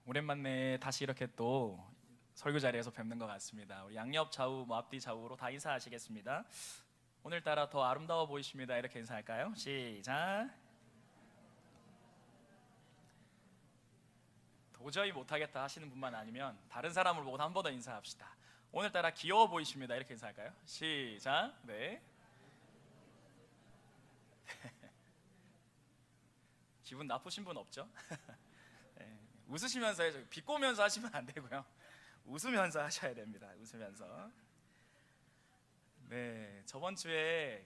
오랜만에 다시 이렇게 또 설교 자리에서 뵙는 것 같습니다. 우리 양옆 좌우, 앞뒤 좌우로 다 인사하시겠습니다. 오늘따라 더 아름다워 보이십니다. 이렇게 인사할까요? 시작. 도저히 못하겠다 하시는 분만 아니면 다른 사람을 보고 한 번 더 인사합시다. 오늘따라 귀여워 보이십니다. 이렇게 인사할까요? 시작. 네. 기분 나쁘신 분 없죠? 네. 웃으시면서 해줘. 비꼬면서 하시면 안 되고요. 웃으면서 하셔야 됩니다. 웃으면서. 네, 저번 주에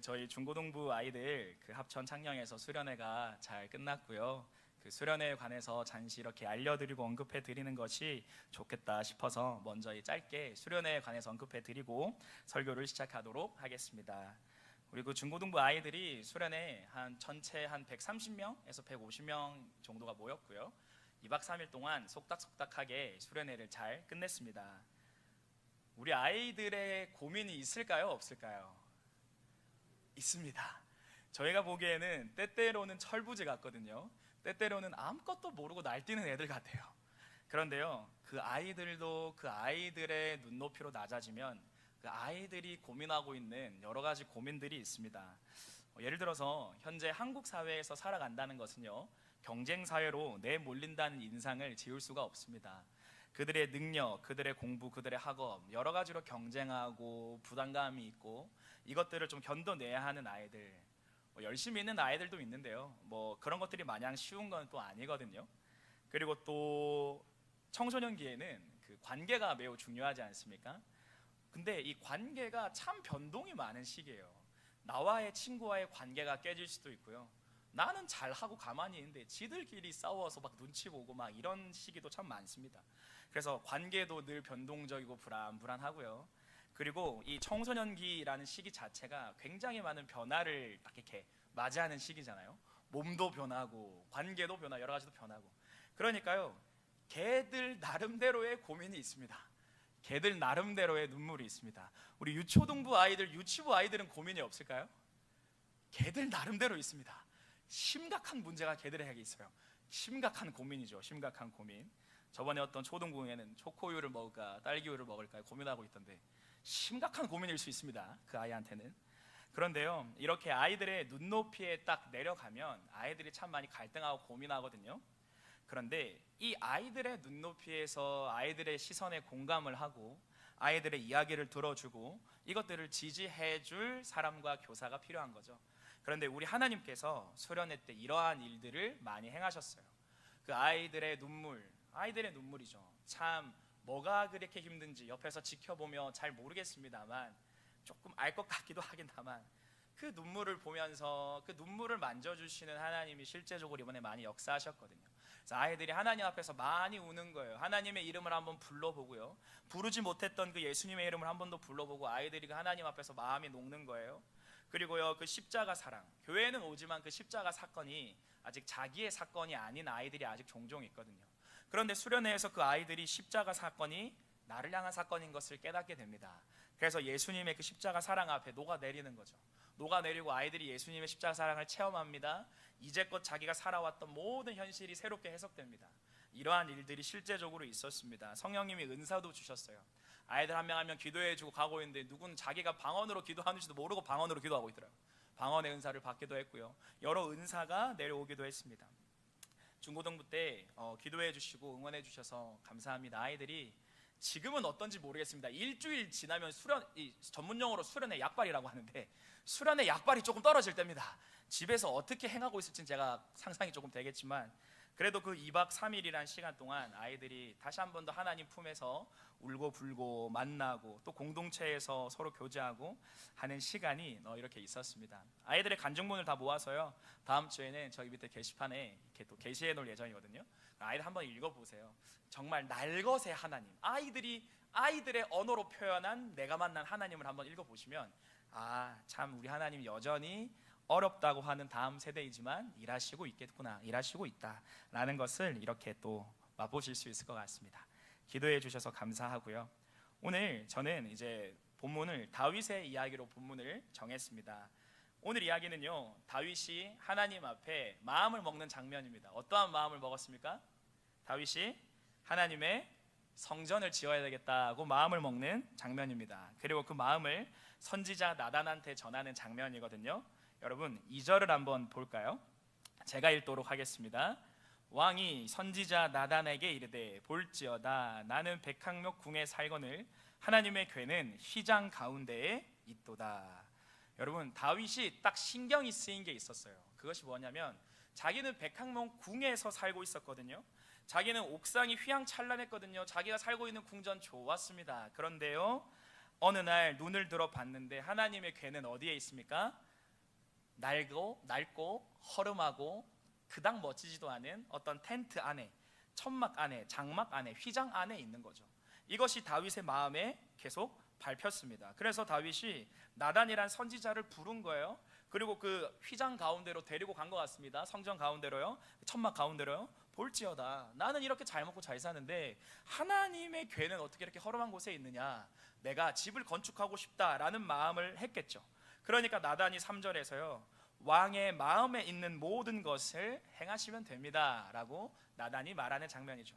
저희 중고등부 아이들 합천 창녕에서 수련회가 잘 끝났고요. 수련회에 관해서 잠시 이렇게 알려드리고 언급해 드리는 것이 좋겠다 싶어서 먼저 짧게 수련회에 관해서 언급해 드리고 설교를 시작하도록 하겠습니다. 우리 중고등부 아이들이 수련회 전체 한 130명에서 150명 정도가 모였고요. 2박 3일 동안 속닥속닥하게 수련회를 잘 끝냈습니다. 우리 아이들의 고민이 있을까요? 없을까요? 있습니다. 저희가 보기에는 때때로는 철부지 같거든요. 때때로는 아무것도 모르고 날뛰는 애들 같아요. 그런데요, 그 아이들도 그 아이들의 눈높이로 낮아지면 그 아이들이 고민하고 있는 여러 가지 고민들이 있습니다. 예를 들어서 현재 한국 사회에서 살아간다는 것은요, 경쟁 사회로 내몰린다는 인상을 지울 수가 없습니다. 그들의 능력, 그들의 공부, 그들의 학업 여러 가지로 경쟁하고 부담감이 있고 이것들을 좀 견뎌내야 하는 아이들, 열심히 있는 아이들도 있는데요, 그런 것들이 마냥 쉬운 건 또 아니거든요. 그리고 또 청소년기에는 관계가 매우 중요하지 않습니까? 근데 이 관계가 참 변동이 많은 시기예요. 나와의 친구와의 관계가 깨질 수도 있고요, 나는 잘하고 가만히 있는데 지들끼리 싸워서 막 눈치 보고 막 이런 시기도 참 많습니다. 그래서 관계도 늘 변동적이고 불안하고요. 그리고 이 청소년기라는 시기 자체가 굉장히 많은 변화를 딱 이렇게 맞이하는 시기잖아요. 몸도 변하고 관계도 변하고 여러 가지도 변하고. 그러니까요, 걔들 나름대로의 고민이 있습니다. 걔들 나름대로의 눈물이 있습니다. 우리 유초등부 아이들, 유치부 아이들은 고민이 없을까요? 걔들 나름대로 있습니다. 심각한 문제가 걔들에게 있어요. 심각한 고민이죠. 심각한 고민. 저번에 어떤 초등부에는 초코우유를 먹을까 딸기우유를 먹을까 고민하고 있던데 심각한 고민일 수 있습니다, 그 아이한테는. 그런데요, 이렇게 아이들의 눈높이에 딱 내려가면 아이들이 참 많이 갈등하고 고민하거든요. 그런데 이 아이들의 눈높이에서 아이들의 시선에 공감을 하고 아이들의 이야기를 들어주고 이것들을 지지해줄 사람과 교사가 필요한 거죠. 그런데 우리 하나님께서 수련회 때 이러한 일들을 많이 행하셨어요. 그 아이들의 눈물이죠. 참 뭐가 그렇게 힘든지 옆에서 지켜보며 잘 모르겠습니다만 조금 알 것 같기도 하긴 다만 그 눈물을 보면서 그 눈물을 만져주시는 하나님이 실제적으로 이번에 많이 역사하셨거든요. 그래서 아이들이 하나님 앞에서 많이 우는 거예요. 하나님의 이름을 한번 불러보고요, 부르지 못했던 그 예수님의 이름을 한 번 더 불러보고 아이들이 그 하나님 앞에서 마음이 녹는 거예요. 그리고요, 그 십자가 사랑, 교회는 오지만 그 십자가 사건이 아직 자기의 사건이 아닌 아이들이 아직 종종 있거든요. 그런데 수련회에서 그 아이들이 십자가 사건이 나를 향한 사건인 것을 깨닫게 됩니다. 그래서 예수님의 그 십자가 사랑 앞에 녹아내리는 거죠. 녹아내리고 아이들이 예수님의 십자가 사랑을 체험합니다. 이제껏 자기가 살아왔던 모든 현실이 새롭게 해석됩니다. 이러한 일들이 실제적으로 있었습니다. 성령님이 은사도 주셨어요. 아이들 한 명 한 명 기도해주고 가고 있는데 누구는 자기가 방언으로 기도하는지도 모르고 방언으로 기도하고 있더라고요. 방언의 은사를 받기도 했고요, 여러 은사가 내려오기도 했습니다. 중고등부 때 기도해 주시고 응원해 주셔서 감사합니다. 아이들이 지금은 어떤지 모르겠습니다. 일주일 지나면 전문 용어로 수련의 약발이라고 하는데 수련의 약발이 조금 떨어질 때입니다. 집에서 어떻게 행하고 있을지는 제가 상상이 조금 되겠지만 그래도 그 2박 3일이란 시간 동안 아이들이 다시 한 번 더 하나님 품에서 울고 불고 만나고 또 공동체에서 서로 교제하고 하는 시간이 이렇게 있었습니다. 아이들의 간증문을 다 모아서요, 다음 주에는 저희 밑에 게시판에 이렇게 또 게시해 놓을 예정이거든요. 아이들 한번 읽어보세요. 정말 날것의 하나님, 아이들의 언어로 표현한 내가 만난 하나님을 한번 읽어보시면 참 우리 하나님이 여전히 어렵다고 하는 다음 세대이지만 일하시고 있겠구나, 일하시고 있다라는 것을 이렇게 또 맛보실 수 있을 것 같습니다. 기도해 주셔서 감사하고요. 오늘 저는 이제 본문을 다윗의 이야기로 본문을 정했습니다. 오늘 이야기는요, 다윗이 하나님 앞에 마음을 먹는 장면입니다. 어떠한 마음을 먹었습니까? 다윗이 하나님의 성전을 지어야 되겠다고 마음을 먹는 장면입니다. 그리고 그 마음을 선지자 나단한테 전하는 장면이거든요. 여러분 2절을 한번 볼까요? 제가 읽도록 하겠습니다. 왕이 선지자 나단에게 이르되 볼지어다 나는 백항목 궁에 살거늘 하나님의 궤는 휘장 가운데에 있도다. 여러분 다윗이 딱 신경이 쓰인 게 있었어요. 그것이 뭐냐면 자기는 백항목 궁에서 살고 있었거든요. 자기는 옥상이 휘황찬란했거든요. 자기가 살고 있는 궁전 좋았습니다. 그런데요 어느 날 눈을 들어 봤는데 하나님의 궤는 어디에 있습니까? 낡고 허름하고 그닥 멋지지도 않은 어떤 텐트 안에, 천막 안에, 장막 안에, 휘장 안에 있는 거죠. 이것이 다윗의 마음에 계속 밟혔습니다. 그래서 다윗이 나단이란 선지자를 부른 거예요. 그리고 그 휘장 가운데로 데리고 간 것 같습니다. 성전 가운데로요, 천막 가운데로요. 볼지어다 나는 이렇게 잘 먹고 잘 사는데 하나님의 궤는 어떻게 이렇게 허름한 곳에 있느냐, 내가 집을 건축하고 싶다라는 마음을 했겠죠. 그러니까 나단이 3절에서요 왕의 마음에 있는 모든 것을 행하시면 됩니다 라고 나단이 말하는 장면이죠.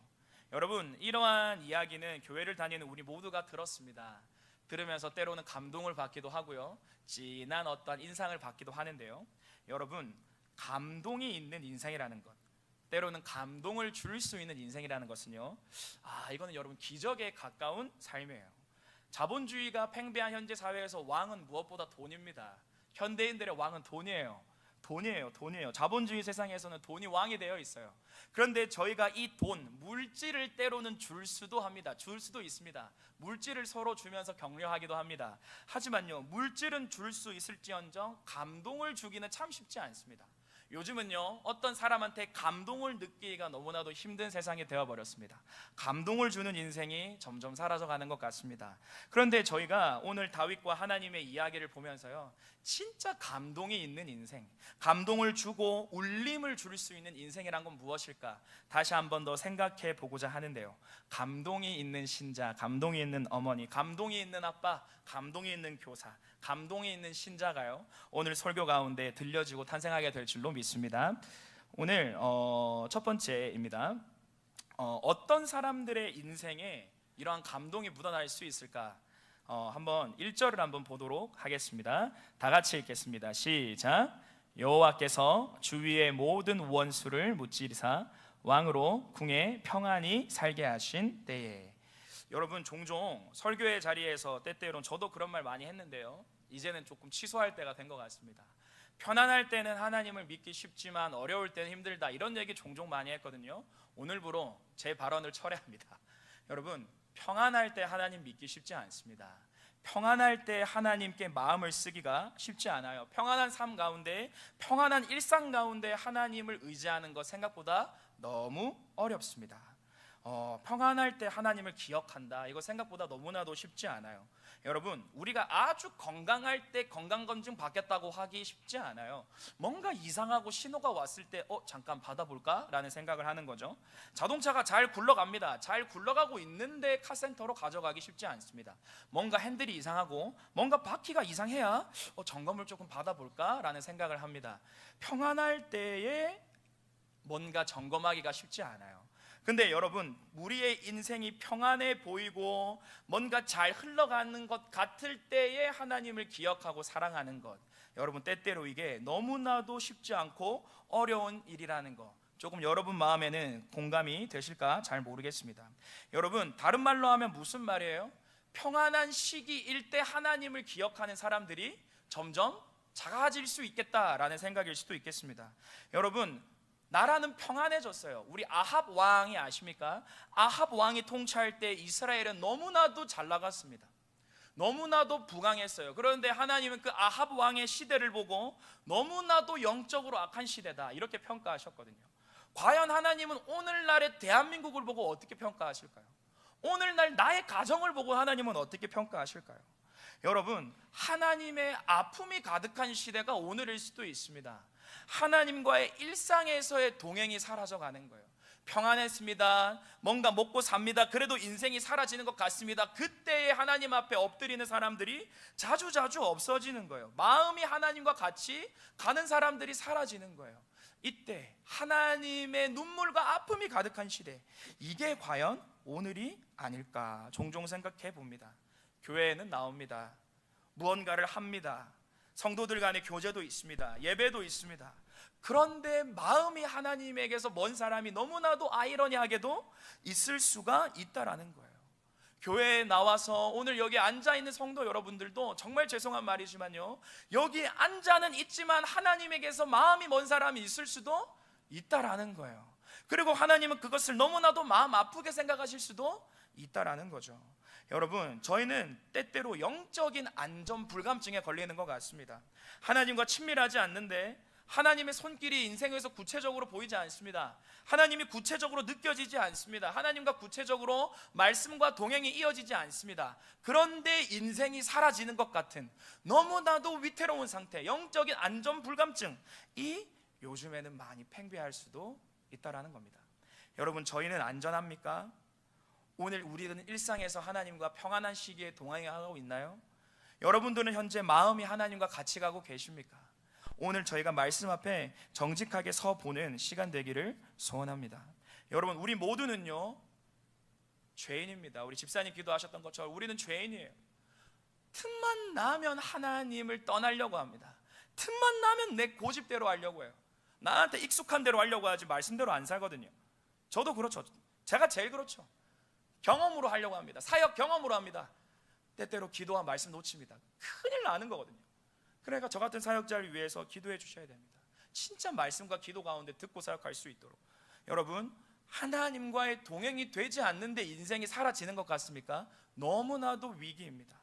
여러분 이러한 이야기는 교회를 다니는 우리 모두가 들었습니다. 들으면서 때로는 감동을 받기도 하고요, 진한 어떠한 인상을 받기도 하는데요, 여러분 감동이 있는 인생이라는 것, 때로는 감동을 줄 수 있는 인생이라는 것은요, 이거는 여러분 기적에 가까운 삶이에요. 자본주의가 팽배한 현재 사회에서 왕은 무엇보다 돈입니다. 현대인들의 왕은 돈이에요. 자본주의 세상에서는 돈이 왕이 되어 있어요. 그런데 저희가 이 돈, 물질을 때로는 줄 수도 합니다. 줄 수도 있습니다. 물질을 서로 주면서 격려하기도 합니다. 하지만요 물질은 줄 수 있을지언정 감동을 주기는 참 쉽지 않습니다. 요즘은요 어떤 사람한테 감동을 느끼기가 너무나도 힘든 세상이 되어버렸습니다. 감동을 주는 인생이 점점 사라져가는 것 같습니다. 그런데 저희가 오늘 다윗과 하나님의 이야기를 보면서요 진짜 감동이 있는 인생, 감동을 주고 울림을 줄 수 있는 인생이란 건 무엇일까 다시 한 번 더 생각해 보고자 하는데요, 감동이 있는 신자, 감동이 있는 어머니, 감동이 있는 아빠, 감동이 있는 교사, 감동이 있는 신자가요 오늘 설교 가운데 들려지고 탄생하게 될 줄로 믿습니다. 오늘 첫 번째입니다. 어떤 사람들의 인생에 이러한 감동이 묻어날 수 있을까? 한번 1절을 한번 보도록 하겠습니다. 다 같이 읽겠습니다. 시작. 여호와께서 주위의 모든 원수를 무찌르사 왕으로 궁에 평안히 살게 하신 때에. 여러분 종종 설교의 자리에서 때때로는 저도 그런 말 많이 했는데요, 이제는 조금 취소할 때가 된 것 같습니다. 편안할 때는 하나님을 믿기 쉽지만 어려울 때는 힘들다, 이런 얘기 종종 많이 했거든요. 오늘부로 제 발언을 철회합니다. 여러분 평안할 때 하나님 믿기 쉽지 않습니다. 평안할 때 하나님께 마음을 쓰기가 쉽지 않아요. 평안한 삶 가운데, 평안한 일상 가운데 하나님을 의지하는 것 생각보다 너무 어렵습니다. 평안할 때 하나님을 기억한다, 이거 생각보다 너무나도 쉽지 않아요. 여러분 우리가 아주 건강할 때 건강검진 받겠다고 하기 쉽지 않아요. 뭔가 이상하고 신호가 왔을 때 잠깐 받아볼까? 라는 생각을 하는 거죠. 자동차가 잘 굴러갑니다. 잘 굴러가고 있는데 카센터로 가져가기 쉽지 않습니다. 뭔가 핸들이 이상하고 뭔가 바퀴가 이상해야 점검을 조금 받아볼까? 라는 생각을 합니다. 평안할 때에 뭔가 점검하기가 쉽지 않아요. 근데 여러분 우리의 인생이 평안해 보이고 뭔가 잘 흘러가는 것 같을 때에 하나님을 기억하고 사랑하는 것, 여러분 때때로 이게 너무나도 쉽지 않고 어려운 일이라는 거, 조금 여러분 마음에는 공감이 되실까 잘 모르겠습니다. 여러분 다른 말로 하면 무슨 말이에요? 평안한 시기일 때 하나님을 기억하는 사람들이 점점 작아질 수 있겠다라는 생각일 수도 있겠습니다. 여러분 나라는 평안해졌어요. 우리 아합 왕이 아십니까? 아합 왕이 통치할 때 이스라엘은 너무나도 잘 나갔습니다. 너무나도 부강했어요. 그런데 하나님은 그 아합 왕의 시대를 보고 너무나도 영적으로 악한 시대다, 이렇게 평가하셨거든요. 과연 하나님은 오늘날의 대한민국을 보고 어떻게 평가하실까요? 오늘날 나의 가정을 보고 하나님은 어떻게 평가하실까요? 여러분 하나님의 아픔이 가득한 시대가 오늘일 수도 있습니다. 하나님과의 일상에서의 동행이 사라져가는 거예요. 평안했습니다. 뭔가 먹고 삽니다. 그래도 인생이 사라지는 것 같습니다. 그때에 하나님 앞에 엎드리는 사람들이 자주자주 없어지는 거예요. 마음이 하나님과 같이 가는 사람들이 사라지는 거예요. 이때 하나님의 눈물과 아픔이 가득한 시대, 이게 과연 오늘이 아닐까 종종 생각해 봅니다. 교회에는 나옵니다. 무언가를 합니다. 성도들 간의 교제도 있습니다. 예배도 있습니다. 그런데 마음이 하나님에게서 먼 사람이 너무나도 아이러니하게도 있을 수가 있다라는 거예요. 교회에 나와서 오늘 여기 앉아있는 성도 여러분들도 정말 죄송한 말이지만요, 여기 앉아는 있지만 하나님에게서 마음이 먼 사람이 있을 수도 있다라는 거예요. 그리고 하나님은 그것을 너무나도 마음 아프게 생각하실 수도 있다라는 거죠. 여러분, 저희는 때때로 영적인 안전 불감증에 걸리는 것 같습니다. 하나님과 친밀하지 않는데 하나님의 손길이 인생에서 구체적으로 보이지 않습니다. 하나님이 구체적으로 느껴지지 않습니다. 하나님과 구체적으로 말씀과 동행이 이어지지 않습니다. 그런데 인생이 사라지는 것 같은 너무나도 위태로운 상태, 영적인 안전 불감증, 이 요즘에는 많이 팽배할 수도 있다라는 겁니다. 여러분, 저희는 안전합니까? 오늘 우리는 일상에서 하나님과 평안한 시기에 동행하고 있나요? 여러분들은 현재 마음이 하나님과 같이 가고 계십니까? 오늘 저희가 말씀 앞에 정직하게 서 보는 시간 되기를 소원합니다. 여러분, 우리 모두는요 죄인입니다. 우리 집사님 기도하셨던 것처럼 우리는 죄인이에요. 틈만 나면 하나님을 떠나려고 합니다. 틈만 나면 내 고집대로 하려고 해요. 나한테 익숙한 대로 하려고 하지 말씀대로 안 살거든요. 저도 그렇죠. 제가 제일 그렇죠. 경험으로 하려고 합니다. 사역 경험으로 합니다. 때때로 기도와 말씀 놓칩니다. 큰일 나는 거거든요. 그러니까 저 같은 사역자를 위해서 기도해 주셔야 됩니다. 진짜 말씀과 기도 가운데 듣고 사역할 수 있도록. 여러분, 하나님과의 동행이 되지 않는데 인생이 사라지는 것 같습니까? 너무나도 위기입니다.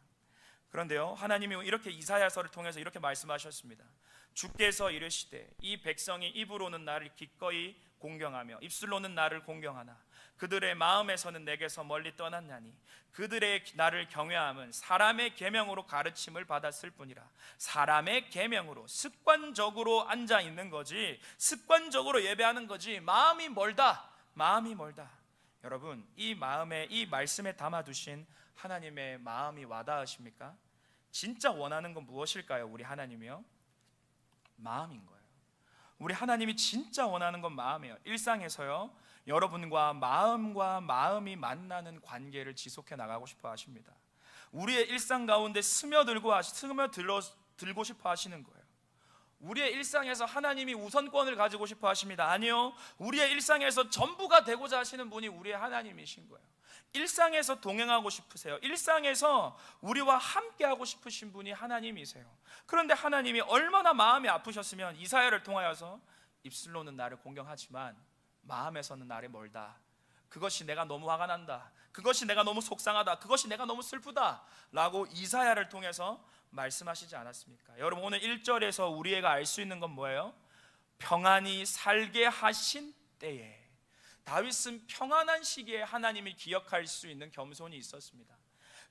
그런데요, 하나님이 이렇게 이사야서를 통해서 이렇게 말씀하셨습니다. 주께서 이르시되 이 백성이 입으로는 나를 기꺼이 공경하며 입술로는 나를 공경하나 그들의 마음에서는 내게서 멀리 떠났나니 그들의 나를 경외함은 사람의 계명으로 가르침을 받았을 뿐이라. 사람의 계명으로 습관적으로 앉아 있는 거지, 습관적으로 예배하는 거지, 마음이 멀다, 마음이 멀다. 여러분, 이 마음에, 이 말씀에 담아두신 하나님의 마음이 와닿으십니까? 진짜 원하는 건 무엇일까요? 우리 하나님이요? 마음인 거예요. 우리 하나님이 진짜 원하는 건 마음이에요. 일상에서요, 여러분과 마음과 마음이 만나는 관계를 지속해 나가고 싶어 하십니다. 우리의 일상 가운데 스며들고 싶어 하시는 거예요. 우리의 일상에서 하나님이 우선권을 가지고 싶어 하십니다. 아니요, 우리의 일상에서 전부가 되고자 하시는 분이 우리의 하나님이신 거예요. 일상에서 동행하고 싶으세요. 일상에서 우리와 함께하고 싶으신 분이 하나님이세요. 그런데 하나님이 얼마나 마음이 아프셨으면 이사야를 통하여서 입술로는 나를 공경하지만 마음에서는 나를 멀다, 그것이 내가 너무 화가 난다, 그것이 내가 너무 속상하다, 그것이 내가 너무 슬프다 라고 이사야를 통해서 말씀하시지 않았습니까? 여러분, 오늘 1절에서 우리가 알 수 있는 건 뭐예요? 평안히 살게 하신 때에. 다윗은 평안한 시기에 하나님을 기억할 수 있는 겸손이 있었습니다.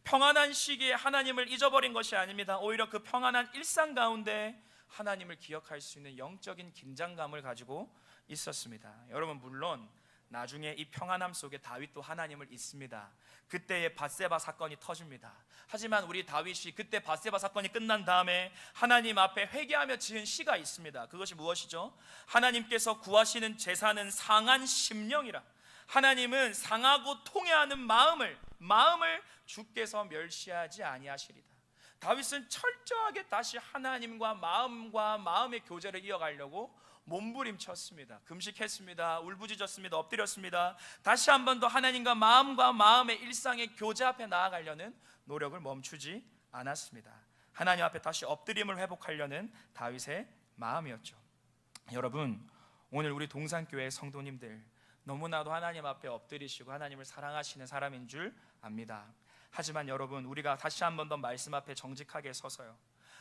평안한 시기에 하나님을 잊어버린 것이 아닙니다. 오히려 그 평안한 일상 가운데 하나님을 기억할 수 있는 영적인 긴장감을 가지고 있었습니다. 여러분, 물론 나중에 이 평안함 속에 다윗도 하나님을 잊습니다. 그때의 밧세바 사건이 터집니다. 하지만 우리 다윗이 그때 밧세바 사건이 끝난 다음에 하나님 앞에 회개하며 지은 시가 있습니다. 그것이 무엇이죠? 하나님께서 구하시는 제사는 상한 심령이라. 하나님은 상하고 통회하는 마음을 주께서 멸시하지 아니하시리다. 다윗은 철저하게 다시 하나님과 마음의 교제를 이어가려고 몸부림쳤습니다. 금식했습니다. 울부짖었습니다. 엎드렸습니다. 다시 한 번 더 하나님과 마음의 일상의 교제 앞에 나아가려는 노력을 멈추지 않았습니다. 하나님 앞에 다시 엎드림을 회복하려는 다윗의 마음이었죠. 여러분, 오늘 우리 동산교회 성도님들 너무나도 하나님 앞에 엎드리시고 하나님을 사랑하시는 사람인 줄 압니다. 하지만 여러분, 우리가 다시 한 번 더 말씀 앞에 정직하게 서서요,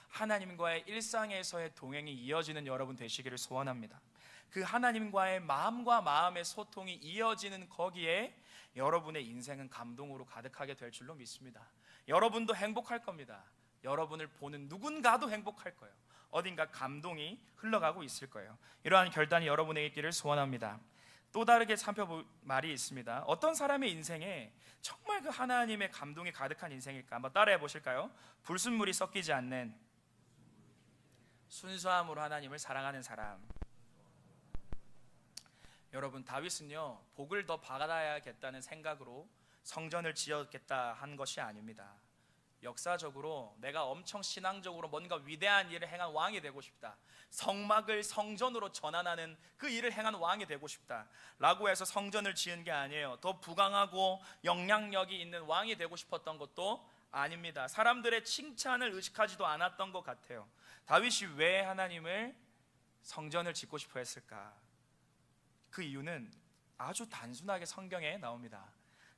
하나님과의 일상에서의 동행이 이어지는 여러분 되시기를 소원합니다. 그 하나님과의 마음과 마음의 소통이 이어지는 거기에 여러분의 인생은 감동으로 가득하게 될 줄로 믿습니다. 여러분도 행복할 겁니다. 여러분을 보는 누군가도 행복할 거예요. 어딘가 감동이 흘러가고 있을 거예요. 이러한 결단이 여러분에게 있기를 소원합니다. 또 다르게 살펴볼 말이 있습니다. 어떤 사람의 인생에 정말 그 하나님의 감동이 가득한 인생일까? 한번 따라해 보실까요? 불순물이 섞이지 않는 순수함으로 하나님을 사랑하는 사람. 여러분, 다윗은요 복을 더 받아야겠다는 생각으로 성전을 지었겠다 한 것이 아닙니다. 역사적으로 내가 엄청 신앙적으로 뭔가 위대한 일을 행한 왕이 되고 싶다, 성막을 성전으로 전환하는 그 일을 행한 왕이 되고 싶다 라고 해서 성전을 지은 게 아니에요. 더 부강하고 영향력이 있는 왕이 되고 싶었던 것도 아닙니다. 사람들의 칭찬을 의식하지도 않았던 것 같아요. 다윗이 왜 하나님을 성전을 짓고 싶어 했을까? 그 이유는 아주 단순하게 성경에 나옵니다.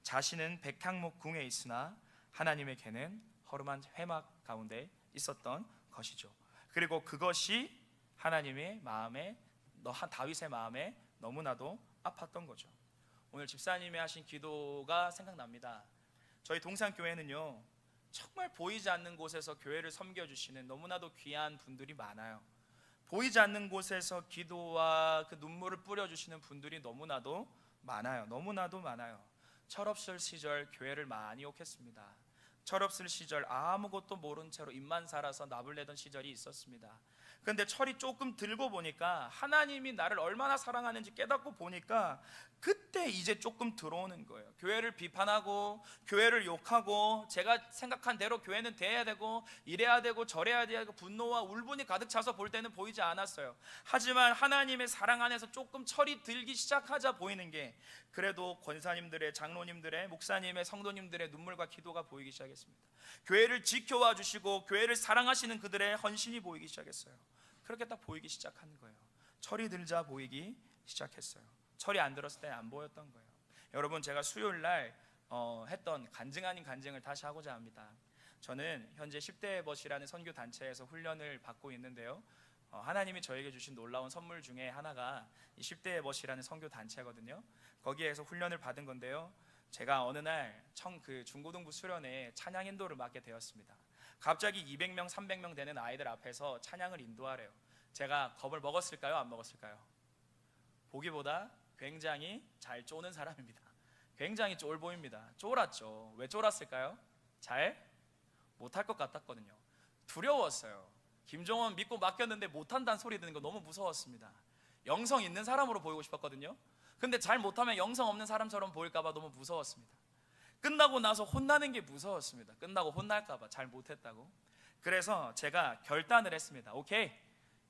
자신은 백향목 궁에 있으나 하나님에게는 허름한 회막 가운데 있었던 것이죠. 그리고 그것이 하나님의 마음에, 다윗의 마음에 너무나도 아팠던 거죠. 오늘 집사님이 하신 기도가 생각납니다. 저희 동산교회는요 정말 보이지 않는 곳에서 교회를 섬겨주시는 너무나도 귀한 분들이 많아요. 보이지 않는 곳에서 기도와 그 눈물을 뿌려주시는 분들이 너무나도 많아요. 너무나도 많아요. 철없을 시절 교회를 많이 욕했습니다. 철없을 시절 아무것도 모른 채로 입만 살아서 납을 내던 시절이 있었습니다. 그런데 철이 조금 들고 보니까 하나님이 나를 얼마나 사랑하는지 깨닫고 보니까 그때 이제 조금 들어오는 거예요. 교회를 비판하고 교회를 욕하고 제가 생각한 대로 교회는 돼야 되고 이래야 되고 저래야 되고 분노와 울분이 가득 차서 볼 때는 보이지 않았어요. 하지만 하나님의 사랑 안에서 조금 철이 들기 시작하자 보이는 게, 그래도 권사님들의, 장로님들의, 목사님의, 성도님들의 눈물과 기도가 보이기 시작했습니다. 교회를 지켜와 주시고 교회를 사랑하시는 그들의 헌신이 보이기 시작했어요. 그렇게 딱 보이기 시작하는 거예요. 철이 들자 보이기 시작했어요. 철이 안 들었을 때 안 보였던 거예요. 여러분, 제가 수요일 날 했던 간증 아닌 간증을 다시 하고자 합니다. 저는 현재 10대 벗이라는 선교 단체에서 훈련을 받고 있는데요, 하나님이 저에게 주신 놀라운 선물 중에 하나가 이 10대 벗이라는 선교 단체거든요. 거기에서 훈련을 받은 건데요, 제가 어느 날 중고등부 수련회 찬양 인도를 맡게 되었습니다. 갑자기 200명, 300명 되는 아이들 앞에서 찬양을 인도하래요. 제가 겁을 먹었을까요? 안 먹었을까요? 보기보다 굉장히 잘 쪼는 사람입니다. 굉장히 쫄 보입니다. 쫄았죠. 왜 쫄았을까요? 잘 못할 것 같았거든요. 두려웠어요. 김종원 믿고 맡겼는데 못한다는 소리 듣는 거 너무 무서웠습니다. 영성 있는 사람으로 보이고 싶었거든요. 근데 잘 못하면 영성 없는 사람처럼 보일까 봐 너무 무서웠습니다. 끝나고 나서 혼나는 게 무서웠습니다. 끝나고 혼날까 봐, 잘 못했다고. 그래서 제가 결단을 했습니다. 오케이,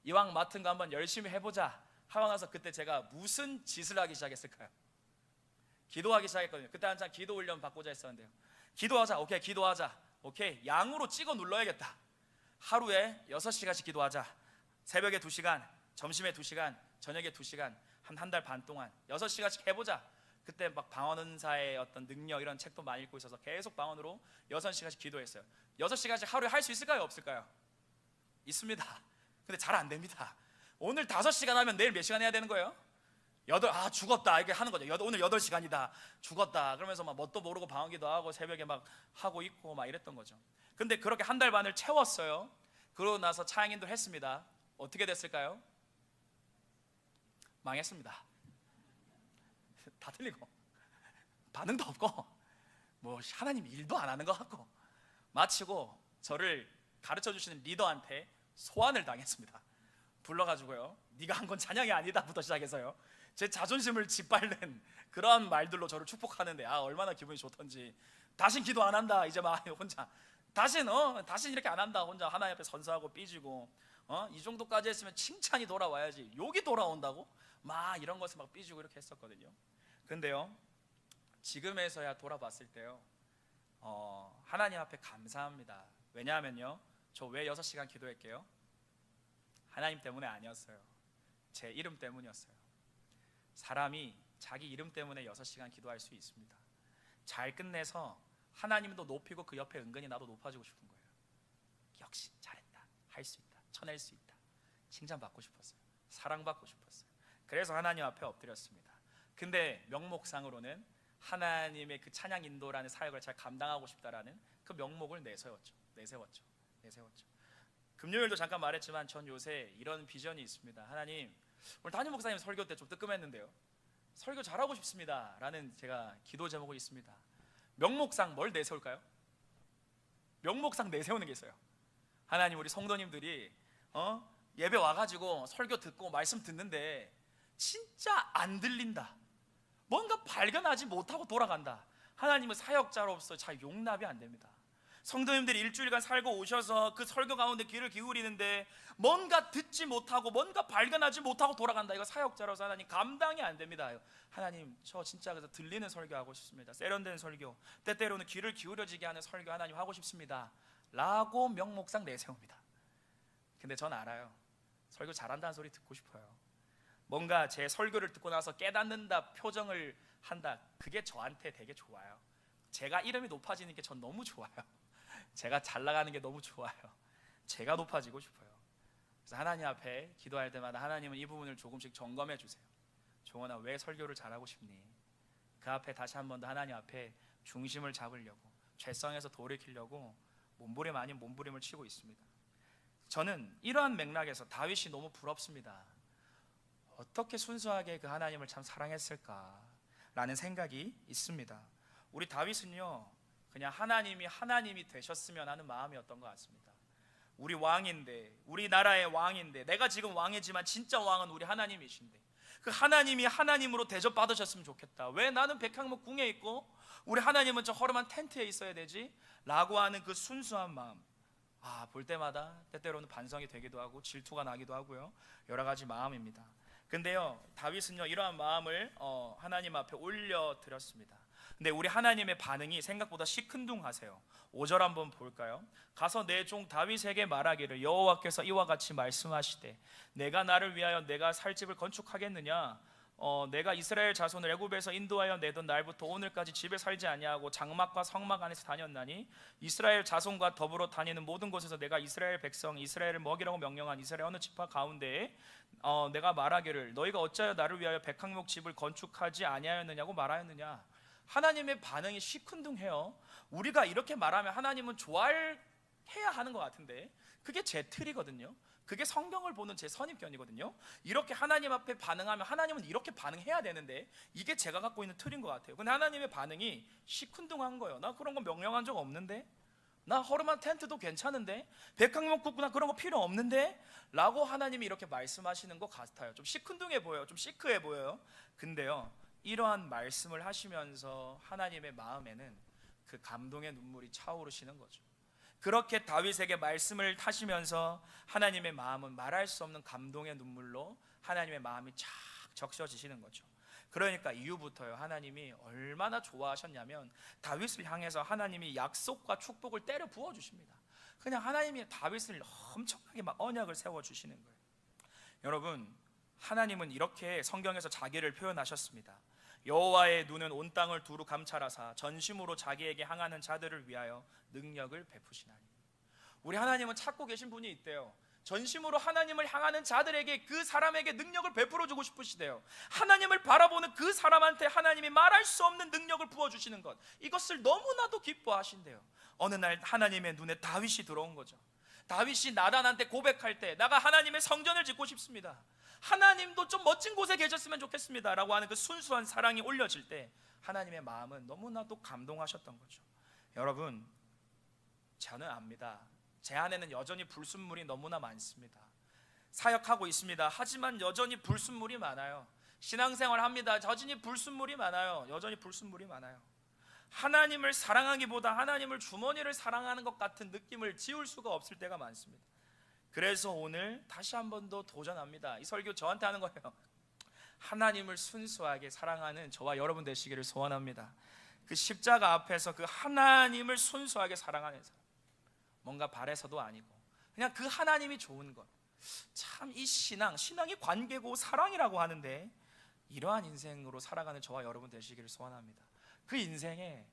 이왕 맡은 거 한번 열심히 해보자 하고 나서 그때 제가 무슨 짓을 하기 시작했을까요? 기도하기 시작했거든요. 그때 한참 기도 훈련 받고자 했었는데요, 기도하자, 오케이, 기도하자, 오케이, 양으로 찍어 눌러야겠다. 하루에 6시간씩 기도하자. 새벽에 2시간, 점심에 2시간, 저녁에 2시간, 한 달 반 동안 6시간씩 해보자. 그때 막 방언은사의 어떤 능력 이런 책도 많이 읽고 있어서 계속 방언으로 6시간씩 기도했어요. 6시간씩 하루에 할 수 있을까요? 없을까요? 있습니다. 근데 잘 안 됩니다. 오늘 5시간 하면 내일 몇 시간 해야 되는 거예요? 죽었다 이렇게 하는 거죠. 오늘 8시간이다 죽었다 그러면서 막 뭣도 모르고 방언기도 하고 새벽에 막 하고 있고 막 이랬던 거죠. 근데 그렇게 한 달 반을 채웠어요. 그러고 나서 찬양인도 했습니다. 어떻게 됐을까요? 망했습니다. 다 틀리고 반응도 없고 뭐 하나님 일도 안 하는 것 같고, 마치고 저를 가르쳐 주시는 리더한테 소환을 당했습니다. 불러가지고요, 네가 한 건 찬양이 아니다부터 시작해서요, 제 자존심을 짓밟는 그런 말들로 저를 축복하는데 얼마나 기분이 좋던지. 다신 기도 안 한다 이제 막 혼자, 다신 이렇게 안 한다 혼자 하나님 앞에 선서하고 삐지고, 이 정도까지 했으면 칭찬이 돌아와야지 욕이 돌아온다고 막 이런 것을 막 삐지고 이렇게 했었거든요. 근데요, 지금에서야 돌아봤을 때요, 하나님 앞에 감사합니다. 왜냐하면요, 저 왜 6시간 기도했게요? 하나님 때문에 아니었어요. 제 이름 때문이었어요. 사람이 자기 이름 때문에 6시간 기도할 수 있습니다. 잘 끝내서 하나님도 높이고 그 옆에 은근히 나도 높아지고 싶은 거예요. 역시 잘했다, 할 수 있다, 쳐낼 수 있다, 칭찬받고 싶었어요. 사랑받고 싶었어요. 그래서 하나님 앞에 엎드렸습니다. 근데 명목상으로는 하나님의 그 찬양 인도라는 사역을 잘 감당하고 싶다라는 그 명목을 내세웠죠. 금요일도 잠깐 말했지만 전 요새 이런 비전이 있습니다. 하나님, 오늘 담임 목사님 설교 때 좀 뜨끔했는데요, 설교 잘하고 싶습니다 라는 제가 기도 제목이 있습니다. 명목상 뭘 내세울까요? 명목상 내세우는 게 있어요. 하나님, 우리 성도님들이 예배 와가지고 설교 듣고 말씀 듣는데 진짜 안 들린다, 뭔가 발견하지 못하고 돌아간다, 하나님은 사역자로서 잘 용납이 안 됩니다. 성도님들이 일주일간 살고 오셔서 그 설교 가운데 귀를 기울이는데 뭔가 듣지 못하고 뭔가 발견하지 못하고 돌아간다, 이거 사역자로서 하나님 감당이 안 됩니다. 하나님, 저 진짜 그래서 들리는 설교 하고 싶습니다. 세련된 설교, 때때로는 귀를 기울여지게 하는 설교 하나님 하고 싶습니다 라고 명목상 내세웁니다. 근데 전 알아요, 설교 잘한다는 소리 듣고 싶어요. 뭔가 제 설교를 듣고 나서 깨닫는다 표정을 한다, 그게 저한테 되게 좋아요. 제가 이름이 높아지는 게 전 너무 좋아요. 제가 잘 나가는 게 너무 좋아요. 제가 높아지고 싶어요. 그래서 하나님 앞에 기도할 때마다 하나님은 이 부분을 조금씩 점검해 주세요. 종원아, 왜 설교를 잘하고 싶니? 그 앞에 다시 한 번 더 하나님 앞에 중심을 잡으려고, 죄성에서 돌이키려고 몸부림 아닌 몸부림을 치고 있습니다. 저는 이러한 맥락에서 다윗이 너무 부럽습니다. 어떻게 순수하게 그 하나님을 참 사랑했을까라는 생각이 있습니다. 우리 다윗은요, 그냥 하나님이 되셨으면 하는 마음이었던 것 같습니다. 우리 왕인데, 우리 나라의 왕인데, 내가 지금 왕이지만 진짜 왕은 우리 하나님이신데 그 하나님이 하나님으로 대접받으셨으면 좋겠다, 왜 나는 백향목 궁에 있고 우리 하나님은 저 허름한 텐트에 있어야 되지? 라고 하는 그 순수한 마음, 볼 때마다 때때로는 반성이 되기도 하고 질투가 나기도 하고요, 여러 가지 마음입니다. 근데요, 다윗은요, 이러한 마음을 하나님 앞에 올려드렸습니다. 근데 우리 하나님의 반응이 생각보다 시큰둥하세요. 5절 한번 볼까요? 가서 내 종 다윗에게 말하기를, 여호와께서 이와 같이 말씀하시되 내가 나를 위하여 내가 살 집을 건축하겠느냐? 내가 이스라엘 자손을 애굽에서 인도하여 내던 날부터 오늘까지 집에 살지 아니하고 장막과 성막 안에서 다녔나니 이스라엘 자손과 더불어 다니는 모든 곳에서 내가 이스라엘 백성 이스라엘을 먹이라고 명령한 이스라엘 어느 지파 가운데에 내가 말하기를 너희가 어찌하여 나를 위하여 백향목 집을 건축하지 아니하였느냐고 말하였느냐? 하나님의 반응이 시큰둥해요. 우리가 이렇게 말하면 하나님은 좋아해야 하는 것 같은데 그게 제 틀이거든요. 그게 성경을 보는 제 선입견이거든요. 이렇게 하나님 앞에 반응하면 하나님은 이렇게 반응해야 되는데 이게 제가 갖고 있는 틀인 것 같아요. 근데 하나님의 반응이 시큰둥한 거예요. 나 그런 거 명령한 적 없는데, 나 허름한 텐트도 괜찮은데, 백향목 굽고 나 그런 거 필요 없는데 라고 하나님이 이렇게 말씀하시는 것 같아요. 좀 시큰둥해 보여요. 좀 시크해 보여요. 근데요, 이러한 말씀을 하시면서 하나님의 마음에는 그 감동의 눈물이 차오르시는 거죠. 그렇게 다윗에게 말씀을 하시면서 하나님의 마음은 말할 수 없는 감동의 눈물로 하나님의 마음이 착 적셔지시는 거죠. 그러니까 이후부터요, 하나님이 얼마나 좋아하셨냐면 다윗을 향해서 하나님이 약속과 축복을 때려 부어주십니다. 그냥 하나님이 다윗을 엄청나게 막 언약을 세워주시는 거예요. 여러분, 하나님은 이렇게 성경에서 자기를 표현하셨습니다. 여호와의 눈은 온 땅을 두루 감찰하사 전심으로 자기에게 향하는 자들을 위하여 능력을 베푸시나니. 우리 하나님은 찾고 계신 분이 있대요. 전심으로 하나님을 향하는 자들에게, 그 사람에게 능력을 베풀어 주고 싶으시대요. 하나님을 바라보는 그 사람한테 하나님이 말할 수 없는 능력을 부어주시는 것, 이것을 너무나도 기뻐하신대요. 어느 날 하나님의 눈에 다윗이 들어온 거죠. 다윗이 나단한테 고백할 때, 나가 하나님의 성전을 짓고 싶습니다, 하나님도 좀 멋진 곳에 계셨으면 좋겠습니다 라고 하는 그 순수한 사랑이 올려질 때 하나님의 마음은 너무나도 감동하셨던 거죠. 여러분, 저는 압니다. 제 안에는 여전히 불순물이 너무나 많습니다. 사역하고 있습니다. 하지만 여전히 불순물이 많아요. 신앙생활 합니다. 여전히 불순물이 많아요. 여전히 불순물이 많아요. 하나님을 사랑하기보다 하나님을 주머니를 사랑하는 것 같은 느낌을 지울 수가 없을 때가 많습니다. 그래서 오늘 다시 한 번 더 도전합니다. 이 설교 저한테 하는 거예요. 하나님을 순수하게 사랑하는 저와 여러분 되시기를 소원합니다. 그 십자가 앞에서 그 하나님을 순수하게 사랑하는 사람, 뭔가 바래서도 아니고 그냥 그 하나님이 좋은 것. 참 이 신앙이 관계고 사랑이라고 하는데 이러한 인생으로 살아가는 저와 여러분 되시기를 소원합니다. 그 인생에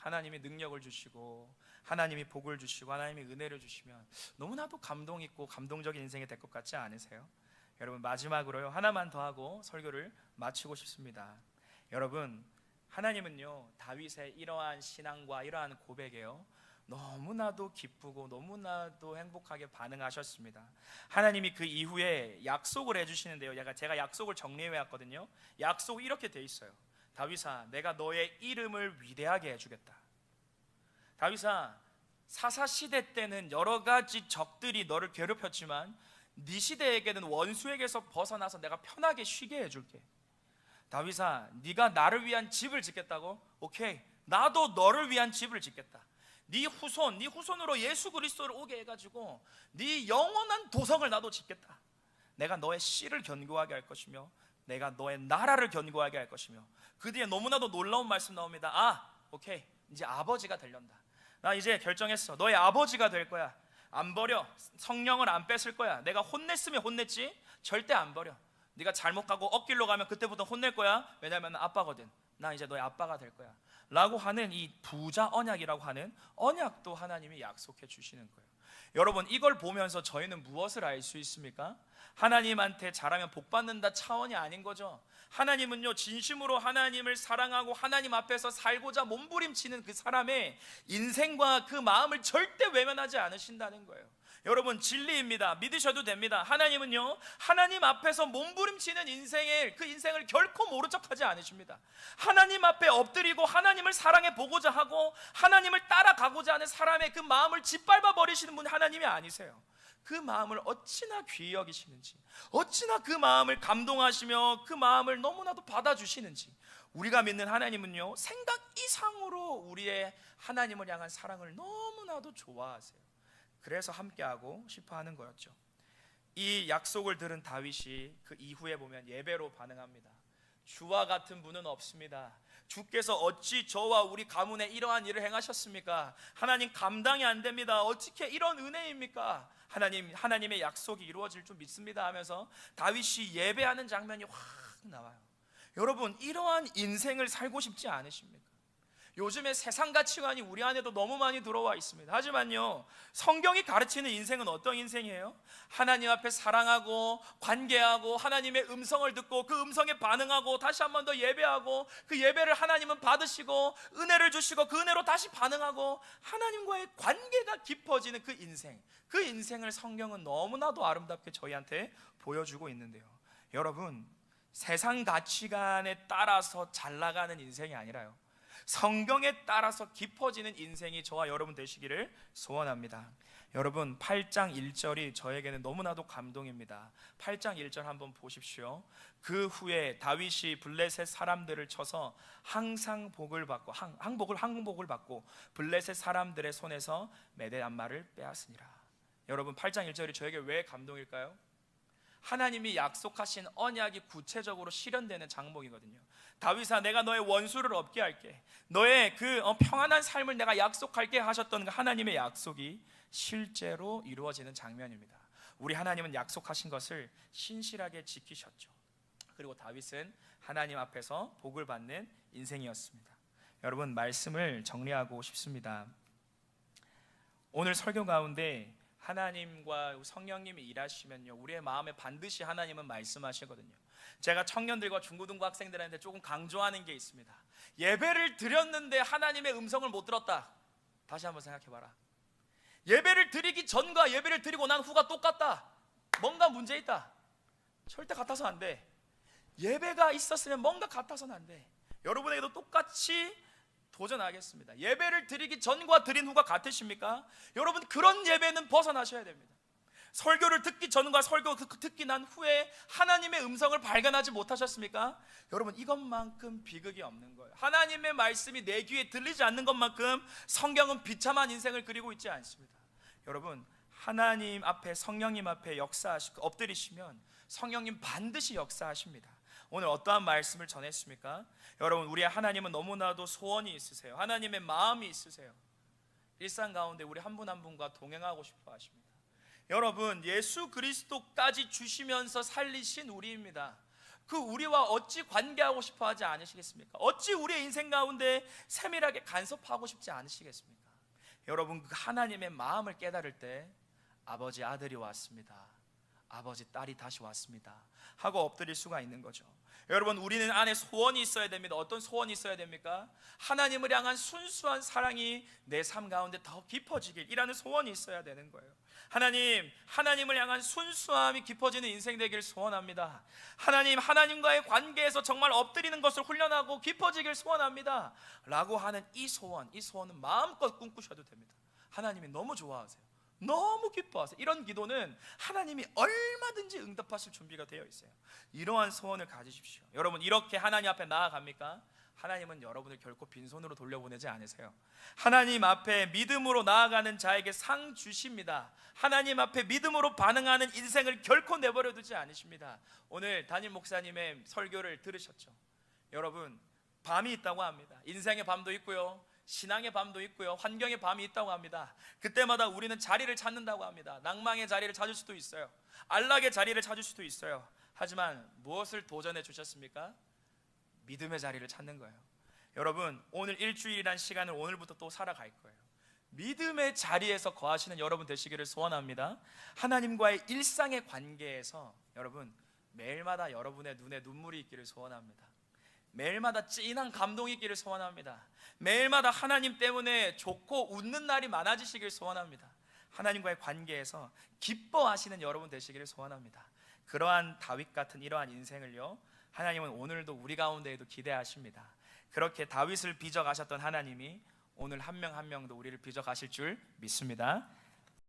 하나님이 능력을 주시고 하나님이 복을 주시고 하나님이 은혜를 주시면 너무나도 감동 있고 감동적인 인생이 될 것 같지 않으세요? 여러분, 마지막으로요, 하나만 더 하고 설교를 마치고 싶습니다. 여러분, 하나님은요, 다윗의 이러한 신앙과 이러한 고백에요, 너무나도 기쁘고 너무나도 행복하게 반응하셨습니다. 하나님이 그 이후에 약속을 해주시는데요, 제가 약속을 정리해 왔거든요. 약속이 이렇게 돼 있어요. 다윗아, 내가 너의 이름을 위대하게 해주겠다. 다윗아, 사사시대 때는 여러 가지 적들이 너를 괴롭혔지만 네 시대에게는 원수에게서 벗어나서 내가 편하게 쉬게 해줄게. 다윗아, 네가 나를 위한 집을 짓겠다고? 오케이, 나도 너를 위한 집을 짓겠다. 네 후손으로 예수 그리스도를 오게 해가지고 네 영원한 도성을 나도 짓겠다. 내가 너의 씨를 견고하게 할 것이며 내가 너의 나라를 견고하게 할 것이며. 그 뒤에 너무나도 놀라운 말씀 나옵니다. 오케이, 이제 아버지가 되련다. 나 이제 결정했어. 너의 아버지가 될 거야. 안 버려. 성령을 안 뺏을 거야. 내가 혼냈으면 혼냈지 절대 안 버려. 네가 잘못 가고 엇길로 가면 그때부터 혼낼 거야. 왜냐하면 아빠거든. 나 이제 너의 아빠가 될 거야 라고 하는 이 부자 언약이라고 하는 언약도 하나님이 약속해 주시는 거예요. 여러분, 이걸 보면서 저희는 무엇을 알 수 있습니까? 하나님한테 잘하면 복 받는다 차원이 아닌 거죠. 하나님은요, 진심으로 하나님을 사랑하고 하나님 앞에서 살고자 몸부림치는 그 사람의 인생과 그 마음을 절대 외면하지 않으신다는 거예요. 여러분, 진리입니다. 믿으셔도 됩니다. 하나님은요, 하나님 앞에서 몸부림치는 그 인생을 결코 모른 척하지 않으십니다. 하나님 앞에 엎드리고 하나님을 사랑해 보고자 하고 하나님을 따라가고자 하는 사람의 그 마음을 짓밟아 버리시는 분 하나님이 아니세요. 그 마음을 어찌나 귀히 여기시는지, 어찌나 그 마음을 감동하시며 그 마음을 너무나도 받아주시는지. 우리가 믿는 하나님은요, 생각 이상으로 우리의 하나님을 향한 사랑을 너무나도 좋아하세요. 그래서 함께하고 싶어하는 거였죠. 이 약속을 들은 다윗이 그 이후에 보면 예배로 반응합니다. 주와 같은 분은 없습니다. 주께서 어찌 저와 우리 가문에 이러한 일을 행하셨습니까? 하나님, 감당이 안 됩니다. 어떻게 이런 은혜입니까? 하나님의 약속이 이루어질 줄 믿습니다 하면서 다윗이 예배하는 장면이 확 나와요. 여러분, 이러한 인생을 살고 싶지 않으십니까? 요즘에 세상 가치관이 우리 안에도 너무 많이 들어와 있습니다. 하지만요, 성경이 가르치는 인생은 어떤 인생이에요? 하나님 앞에 사랑하고 관계하고 하나님의 음성을 듣고 그 음성에 반응하고 다시 한 번 더 예배하고 그 예배를 하나님은 받으시고 은혜를 주시고 그 은혜로 다시 반응하고 하나님과의 관계가 깊어지는 그 인생, 그 인생을 성경은 너무나도 아름답게 저희한테 보여주고 있는데요. 여러분, 세상 가치관에 따라서 잘 나가는 인생이 아니라요, 성경에 따라서 깊어지는 인생이 저와 여러분 되시기를 소원합니다. 여러분, 8장 1절이 저에게는 너무나도 감동입니다. 8장 1절 한번 보십시오. 그 후에 다윗이 블레셋 사람들을 쳐서 항상 복을 받고 항복을 받고 블레셋 사람들의 손에서 메대안말을 빼앗으니라. 여러분, 8장 1절이 저에게 왜 감동일까요? 하나님이 약속하신 언약이 구체적으로 실현되는 장목이거든요. 다윗아, 내가 너의 원수를 없게 할게, 너의 그 평안한 삶을 내가 약속할게 하셨던 그 하나님의 약속이 실제로 이루어지는 장면입니다. 우리 하나님은 약속하신 것을 신실하게 지키셨죠. 그리고 다윗은 하나님 앞에서 복을 받는 인생이었습니다. 여러분, 말씀을 정리하고 싶습니다. 오늘 설교 가운데 하나님과 성령님이 일하시면요, 우리의 마음에 반드시 하나님은 말씀하시거든요. 제가 청년들과 중고등부 학생들한테 조금 강조하는 게 있습니다. 예배를 드렸는데 하나님의 음성을 못 들었다. 다시 한번 생각해봐라. 예배를 드리기 전과 예배를 드리고 난 후가 똑같다. 뭔가 문제 있다. 절대 같아서 안 돼. 예배가 있었으면 뭔가 같아서는 안 돼. 여러분에게도 똑같이 도전하겠습니다. 예배를 드리기 전과 드린 후가 같으십니까? 여러분, 그런 예배는 벗어나셔야 됩니다. 설교를 듣기 전과 설교 듣기 난 후에 하나님의 음성을 발견하지 못하셨습니까? 여러분, 이것만큼 비극이 없는 거예요. 하나님의 말씀이 내 귀에 들리지 않는 것만큼 성경은 비참한 인생을 그리고 있지 않습니다. 여러분, 하나님 앞에, 성령님 앞에 역사하시고 엎드리시면 성령님 반드시 역사하십니다. 오늘 어떠한 말씀을 전했습니까? 여러분, 우리의 하나님은 너무나도 소원이 있으세요. 하나님의 마음이 있으세요. 일상 가운데 우리 한 분 한 분과 동행하고 싶어 하십니다. 여러분, 예수 그리스도까지 주시면서 살리신 우리입니다. 그 우리와 어찌 관계하고 싶어 하지 않으시겠습니까? 어찌 우리의 인생 가운데 세밀하게 간섭하고 싶지 않으시겠습니까? 여러분, 그 하나님의 마음을 깨달을 때 아버지 아들이 왔습니다, 아버지 딸이 다시 왔습니다 하고 엎드릴 수가 있는 거죠. 여러분, 우리는 안에 소원이 있어야 됩니다. 어떤 소원이 있어야 됩니까? 하나님을 향한 순수한 사랑이 내 삶 가운데 더 깊어지길, 이라는 소원이 있어야 되는 거예요. 하나님을 향한 순수함이 깊어지는 인생 되길 소원합니다. 하나님과의 관계에서 정말 엎드리는 것을 훈련하고 깊어지길 소원합니다 라고 하는 이 소원은 마음껏 꿈꾸셔도 됩니다. 하나님이 너무 좋아하세요. 너무 기뻐하세요. 이런 기도는 하나님이 얼마든지 응답하실 준비가 되어 있어요. 이러한 소원을 가지십시오. 여러분, 이렇게 하나님 앞에 나아갑니까? 하나님은 여러분을 결코 빈손으로 돌려보내지 않으세요. 하나님 앞에 믿음으로 나아가는 자에게 상 주십니다. 하나님 앞에 믿음으로 반응하는 인생을 결코 내버려 두지 않으십니다. 오늘 담임 목사님의 설교를 들으셨죠? 여러분, 밤이 있다고 합니다. 인생의 밤도 있고요, 신앙의 밤도 있고요, 환경의 밤이 있다고 합니다. 그때마다 우리는 자리를 찾는다고 합니다. 낭망의 자리를 찾을 수도 있어요. 안락의 자리를 찾을 수도 있어요. 하지만 무엇을 도전해 주셨습니까? 믿음의 자리를 찾는 거예요. 여러분, 오늘 일주일이란 시간을 오늘부터 또 살아갈 거예요. 믿음의 자리에서 거하시는 여러분 되시기를 소원합니다. 하나님과의 일상의 관계에서 여러분, 매일마다 여러분의 눈에 눈물이 있기를 소원합니다. 매일마다 찐한 감동이 있기를 소원합니다. 매일마다 하나님 때문에 좋고 웃는 날이 많아지시길 소원합니다. 하나님과의 관계에서 기뻐하시는 여러분 되시기를 소원합니다. 그러한 다윗 같은 이러한 인생을요, 하나님은 오늘도 우리 가운데에도 기대하십니다. 그렇게 다윗을 빚어 가셨던 하나님이 오늘 한 명 한 명도 우리를 빚어 가실 줄 믿습니다.